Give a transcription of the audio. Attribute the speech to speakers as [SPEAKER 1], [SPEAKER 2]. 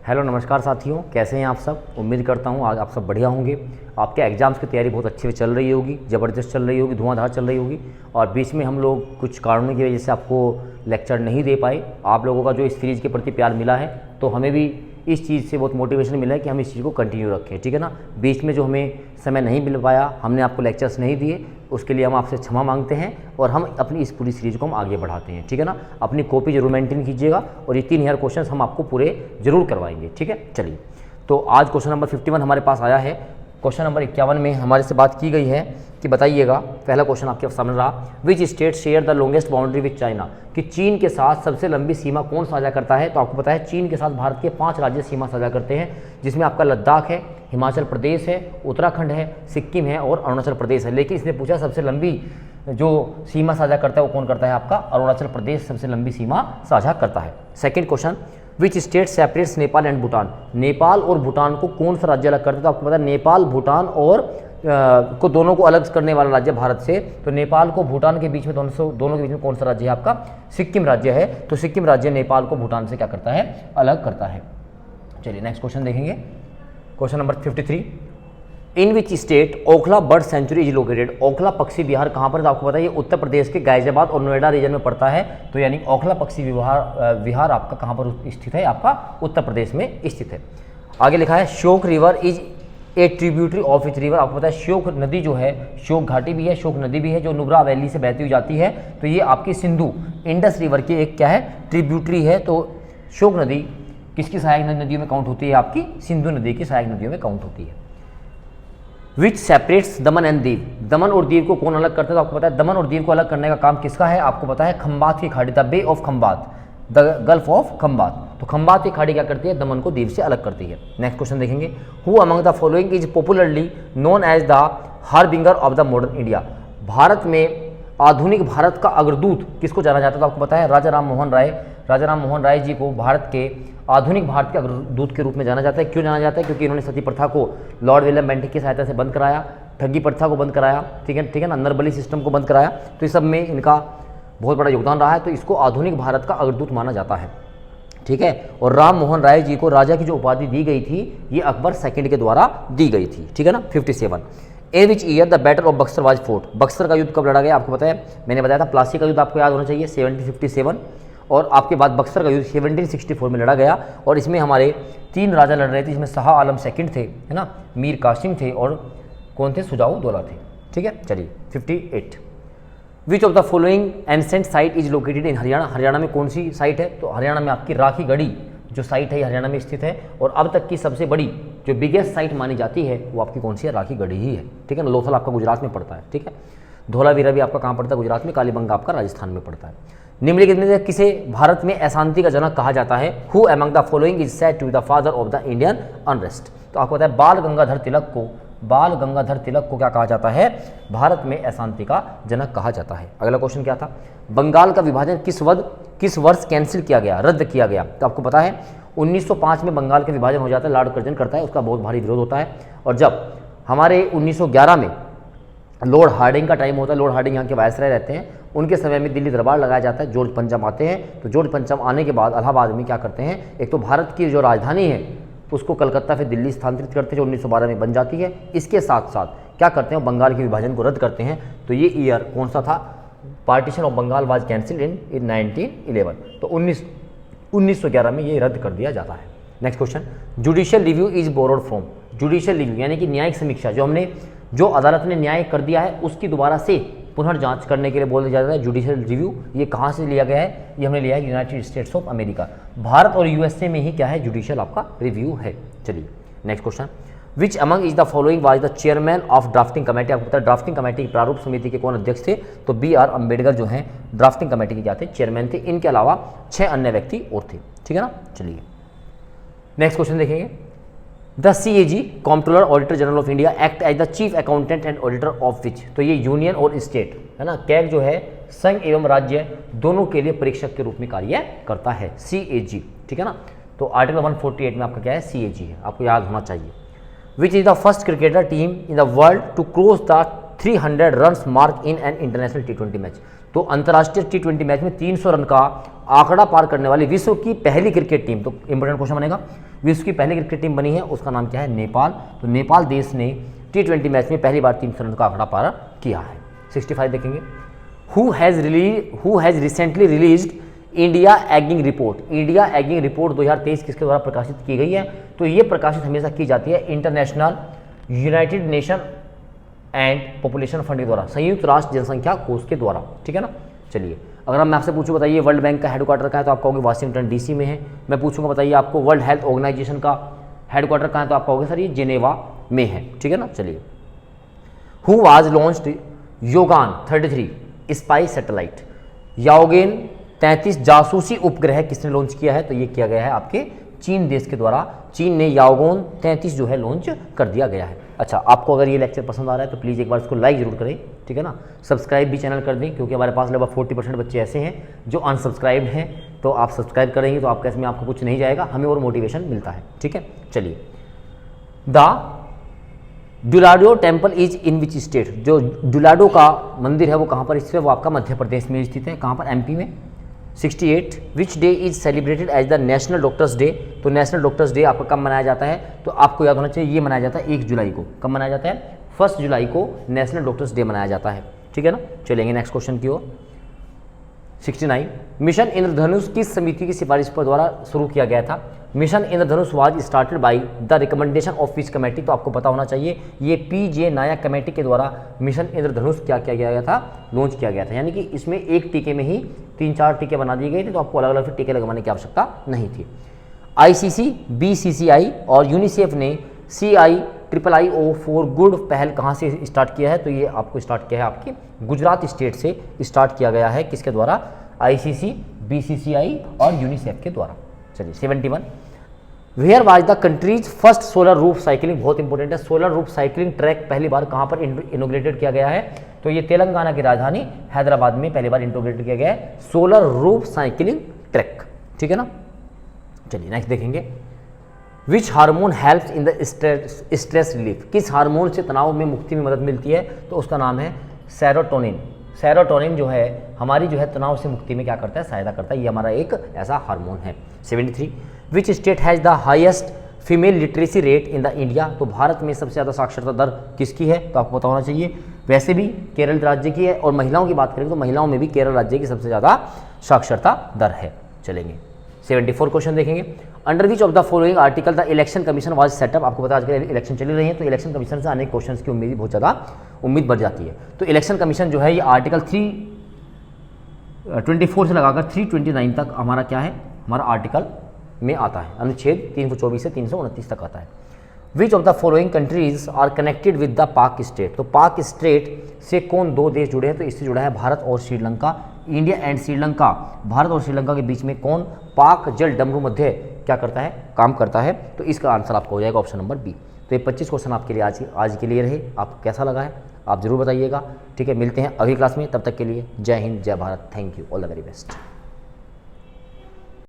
[SPEAKER 1] Hello नमस्कार साथियों, कैसे हैं आप सब। उम्मीद करता हूँ आज आप सब बढ़िया होंगे। आपके एग्ज़ाम्स की तैयारी बहुत अच्छे से चल रही होगी, ज़बरदस्त चल रही होगी, धुआंधार चल रही होगी। और बीच में हम लोग कुछ कारणों की वजह से आपको लेक्चर नहीं दे पाए। आप लोगों का जो इस सीरीज़ के प्रति प्यार मिला है तो हमें भी इस चीज़ से बहुत मोटिवेशन मिला है कि हम इस चीज़ को कंटिन्यू रखें, ठीक है ना। बीच में जो हमें समय नहीं मिल पाया, हमने आपको लेक्चर्स नहीं दिए, उसके लिए हम आपसे क्षमा मांगते हैं और हम अपनी इस पूरी सीरीज़ को हम आगे बढ़ाते हैं, ठीक है ना। अपनी कॉपी जरूर मेंटेन कीजिएगा और ये 3000 क्वेश्चन हम आपको पूरे जरूर करवाएंगे, ठीक है। चलिए, तो आज क्वेश्चन नंबर 51 हमारे पास आया है। क्वेश्चन नंबर 51 में हमारे से बात की गई है कि बताइएगा, पहला क्वेश्चन आपके सामने रहा, which state share the longest boundary with China, कि चीन के साथ सबसे लंबी सीमा कौन साझा करता है। तो आपको पता है चीन के साथ भारत के 5 राज्य सीमा साझा करते हैं, जिसमें आपका लद्दाख है, हिमाचल प्रदेश है, उत्तराखंड है, सिक्किम है और अरुणाचल प्रदेश है। लेकिन इसने पूछा सबसे लंबी जो सीमा साझा करता है वो कौन करता है, आपका अरुणाचल प्रदेश सबसे लंबी सीमा साझा करता है। Second question, which state separates Nepal and Bhutan, Nepal और भूटान को कौन सा राज्य अलग करता है। तो आपको पता है नेपाल, भूटान और को दोनों को अलग करने वाला राज्य भारत से, तो नेपाल को भूटान के बीच में दोनों के बीच में कौन सा राज्य है, आपका सिक्किम राज्य है। तो सिक्किम राज्य नेपाल को भूटान से क्या करता है, अलग करता है। चलिए नेक्स्ट क्वेश्चन देखेंगे, question number 53, in which state Okhla bird sanctuary is located, Okhla पक्षी विहार कहाँ पर है। तो आपको पता है ये उत्तर प्रदेश के गाजियाबाद और नोएडा रीजन में पड़ता है। तो यानी ओखला पक्षी विहार आपका कहाँ पर स्थित है, आपका उत्तर प्रदेश में स्थित है। आगे लिखा है Shyok river is a tributary of which river, आपको पता है श्योक नदी जो है, श्योक घाटी भी है, श्योक नदी भी है जो नुब्रा वैली से बहती हुई जाती है। तो ये आपकी सिंधु इंडस रिवर की एक क्या है, ट्रिब्यूटरी है। तो श्योक नदी किसकी सहायक नदियों में काउंट होती है, आपकी सिंधु नदी की सहायक नदियों में काउंट होती है। Which separates Daman and Diu, दमन और दीव को कौन अलग करता है। तो आपको पता है दमन और दीव को अलग करने का काम किसका है, आपको पता है खंबात की खाड़ी, the bay of Khambhat, the gulf of Khambhat. तो खंबात की खाड़ी क्या करती है, दमन को दीव से अलग करती है। नेक्स्ट क्वेश्चन देखेंगे, who among the following is popularly known as the harbinger of the modern India, Bharat में आधुनिक भारत का अग्रदूत किसको जाना जाता है। तो आपको पता है राजा राम मोहन राय, राजा राम मोहन राय जी को भारत के आधुनिक भारत के अग्रदूत के रूप में जाना जाता है। क्यों जाना जाता है, क्योंकि इन्होंने सती प्रथा को लॉर्ड विलियम बेंटिक की सहायता से बंद कराया, ठगी प्रथा को बंद कराया, ठीक है ना, नरबली सिस्टम को बंद कराया। तो इस सब में इनका बहुत बड़ा योगदान रहा है। तो इसको आधुनिक भारत का अग्रदूत माना जाता है, ठीक है। और राम मोहन राय जी को राजा की जो उपाधि दी गई थी ये अकबर सेकंड के द्वारा दी गई थी, ठीक है ना। 57, a which year the battle of Buxar was fought, Buxar का युद्ध कब लड़ा गया। आपको पता है मैंने बताया था प्लासी का युद्ध आपको याद होना चाहिए 1757, और आपके बाद बक्सर का युद्ध 1764 में लड़ा गया। और इसमें हमारे 3 राजा लड़ रहे थे, जिसमें शाह आलम सेकंड थे, है ना, मीर कासिम थे और कौन थे, सुजाऊ दौला थे, ठीक है। चलिए 58, विच of the following ancient site is located in Haryana, Haryana में कौन सी साइट है। तो हरियाणा में आपकी राखी गढ़ी जो साइट है ये हरियाणा में स्थित है। और अब तक की सबसे बड़ी जो बिगेस्ट साइट मानी जाती है वो आपकी कौन सी है, राखी गढ़ी ही है, ठीक है ना। लोथल आपका गुजरात में पड़ता है, ठीक है। धोलावीरा भी आपका कहाँ पड़ता है, गुजरात में। कालीबंगा आपका राजस्थान में पड़ता है। निम्नलिखित में से किसे भारत में अशांति का जनक कहा जाता है, who among the following is said to the father of the Indian unrest. तो आपको पता है बाल गंगाधर तिलक को क्या कहा जाता है, भारत में अशांति का जनक कहा जाता है। अगला क्वेश्चन क्या था, बंगाल का विभाजन किस वर्ष कैंसिल किया गया, रद्द किया गया। तो आपको पता है 1905 में बंगाल का विभाजन हो जाता है, लॉर्ड कर्जन करता है, उसका बहुत भारी विरोध होता है। और जब हमारे 1911 में लॉर्ड हार्डिंग का टाइम होता है, लॉर्ड हार्डिंग यहाँ के वायसराय रहते हैं, उनके समय में दिल्ली दरबार लगाया जाता है, जॉर्ज पंचम आते हैं। तो जॉर्ज पंचम आने के बाद इलाहाबाद में क्या करते हैं, एक तो भारत की जो राजधानी है उसको कलकत्ता से दिल्ली स्थानांतरित करते हैं, जो 1912 में बन जाती है। इसके साथ साथ क्या करते हैं, बंगाल के विभाजन को रद्द करते हैं। तो ये ईयर कौन सा था, partition of Bengal was cancel in 1911। तो 1911 में ये रद्द कर दिया जाता है। Next question, judicial review is borrowed from, judicial review यानी कि न्यायिक समीक्षा, जो अदालत ने न्याय कर दिया है उसकी दोबारा से पुनर्जांच करने के लिए बोला जाता है जुडिशियल रिव्यू। ये कहाँ से लिया गया है, ये हमने लिया है United states of America. Bharat और यूएसए में ही क्या है, जुडिशियल आपका रिव्यू है। चलिए next question, which among is the following was the chairman of drafting committee. आपको पता है ड्राफ्टिंग कमेटी की प्रारूप समिति के कौन अध्यक्ष थे, तो BR अम्बेडकर जो हैं ड्राफ्टिंग कमेटी के क्या थे, चेयरमैन थे। इनके अलावा 6 अन्य व्यक्ति और थे, ठीक है ना। चलिए नेक्स्ट क्वेश्चन देखेंगे, the CAG comptroller auditor general of India act as the chief accountant and auditor of which. तो ये यूनियन और स्टेट है ना, कैग जो है संघ एवं राज्य दोनों के लिए परीक्षक के रूप में कार्य करता है, CAG, ठीक है ना। तो आर्टिकल 148 में आपका क्या है, CAG है, आपको याद होना चाहिए। Which is the first cricketer team in the world to cross the 300 runs mark in an international T20 match. तो अंतर्राष्ट्रीय T20 मैच में 300 रन का आंकड़ा पार करने वाली विश्व की पहली क्रिकेट टीम, तो इंपॉर्टेंट क्वेश्चन बनेगा, विश्व की पहली क्रिकेट टीम बनी है, उसका नाम क्या है? नेपाल। तो नेपाल देश ने T20 मैच में पहली बार 300 रन का आंकड़ा पार किया है। 65 देखेंगे, who has recently released India ageing report. India ageing report 2023 किसके द्वारा प्रकाशित की गई है? तो ये प्रकाशित हमेशा की जाती है international United nation and population fund के द्वारा, संयुक्त राष्ट्र जनसंख्या कोष के द्वारा, ठीक है ना। चलिए, अगर मैं आपसे पूछूं बताइए वर्ल्ड बैंक का हेडक्वार्टर कहाँ है, तो आप कहोगे वाशिंगटन DC में है। मैं पूछूंगा बताइए आपको वर्ल्ड हेल्थ ऑर्गेनाइजेशन का हेडक्वार्टर कहाँ है, तो आप कहोगे सर ये जिनेवा में है, ठीक है ना। चलिए, who was launched Yaogan 33 spy satellite. Yaogan 33 जासूसी उपग्रह किसने लॉन्च किया है? तो ये किया गया है आपके चीन देश के द्वारा। चीन ने याओगोन 33 जो है लॉन्च कर दिया गया है। अच्छा, आपको अगर ये लेक्चर पसंद आ रहा है तो प्लीज़ एक बार इसको लाइक जरूर करें, ठीक है ना। सब्सक्राइब भी चैनल कर दें, क्योंकि हमारे पास लगभग 40% बच्चे ऐसे हैं जो अनसब्सक्राइब्ड हैं। तो आप सब्सक्राइब करेंगे तो आपके इसमें आपको कुछ नहीं जाएगा, हमें और मोटिवेशन मिलता है, ठीक है। चलिए, the Duladeo temple is in which state. जो डुलाडो का मंदिर है वो कहाँ पर स्थित है? वो आपका मध्य प्रदेश में स्थित है। कहाँ पर? MP में। 68 which day is celebrated as the national doctors day. तो नेशनल डॉक्टर्स डे आपका कब मनाया जाता है? तो आपको याद होना चाहिए ये मनाया जाता है 1 जुलाई को। कब मनाया जाता है? 1 जुलाई को नेशनल डॉक्टर्स डे मनाया जाता है, ठीक है ना। चलेंगे नेक्स्ट क्वेश्चन की ओर। 69 मिशन इंद्रधनुष किस समिति की सिफारिश पर द्वारा शुरू किया गया था? Mission Indradhanush was started by the recommendation of which committee. तो आपको पता होना चाहिए ये PJ नायक कमेटी के द्वारा मिशन इंद्रधनुष क्या किया गया था? लॉन्च किया गया था। यानी कि इसमें एक टीके में ही 3-4 टीके बना दिए गए थे, तो आपको अलग अलग फिर टीके लगवाने की आवश्यकता नहीं थी। ICC, BCCI और यूनिसेफ ने CIIIO फॉर गुड पहल कहाँ से स्टार्ट किया है? तो ये आपको स्टार्ट किया है आपकी गुजरात स्टेट से स्टार्ट किया गया है। किसके द्वारा? ICC, BCCI और यूनिसेफ के द्वारा। चलिए, 71 where was the country's first solar roof cycling. बहुत इंपॉर्टेंट है, सोलर रूफ साइकिलिंग ट्रैक पहली बार कहाँ पर इनोग्रेटेड किया गया है? तो ये तेलंगाना की राजधानी हैदराबाद में पहली बार इंटोग्रेटेड किया गया है सोलर रूफ साइकिलिंग ट्रैक, ठीक है ना। चलिए नेक्स्ट देखेंगे, which hormone helps in the stress relief. किस हार्मोन से तनाव में मुक्ति में मदद मिलती है? तो उसका नाम है सेरोटोनिन। सेरोटोनिन जो है हमारी जो है तनाव से मुक्ति में क्या करता है? सहायता करता है। ये हमारा एक ऐसा हार्मोन है। 73 which state has the highest female literacy rate in the India. तो भारत में सबसे ज़्यादा साक्षरता दर किसकी है? तो आपको पता होना चाहिए। वैसे भी केरल राज्य की है, और महिलाओं की बात करें तो महिलाओं में भी केरल राज्य की सबसे ज़्यादा साक्षरता दर है। चलेंगे 74 क्वेश्चन देखेंगे, under which of the following article the election commission was setup. आपको पता है आजकल इलेक्शन चली रही है, तो इलेक्शन कमीशन से अनेक क्वेश्चंस की उम्मीद बहुत ज़्यादा उम्मीद बढ़ जाती है। तो इलेक्शन कमीशन जो है ये आर्टिकल 324 से लगाकर 329 तक हमारा क्या है? हमारा आर्टिकल में आता है, अनुच्छेद 324 से 329 तक आता है। Which of the following countries are connected with the Palk strait. तो पाक स्टेट से कौन 2 देश जुड़े हैं? तो इससे जुड़ा है भारत और श्रीलंका। इंडिया एंड श्रीलंका, भारत और श्रीलंका के बीच में कौन पाक जल डमरू मध्य क्या करता है? काम करता है। तो इसका आंसर आपका हो जाएगा ऑप्शन नंबर बी। तो ये 25 क्वेश्चन आपके लिए आज के लिए रहे। आपको कैसा लगा है आप ज़रूर बताइएगा, ठीक है। मिलते हैं अगली क्लास में, तब तक के लिए जय हिंद, जय Bharat, thank you, all the very best.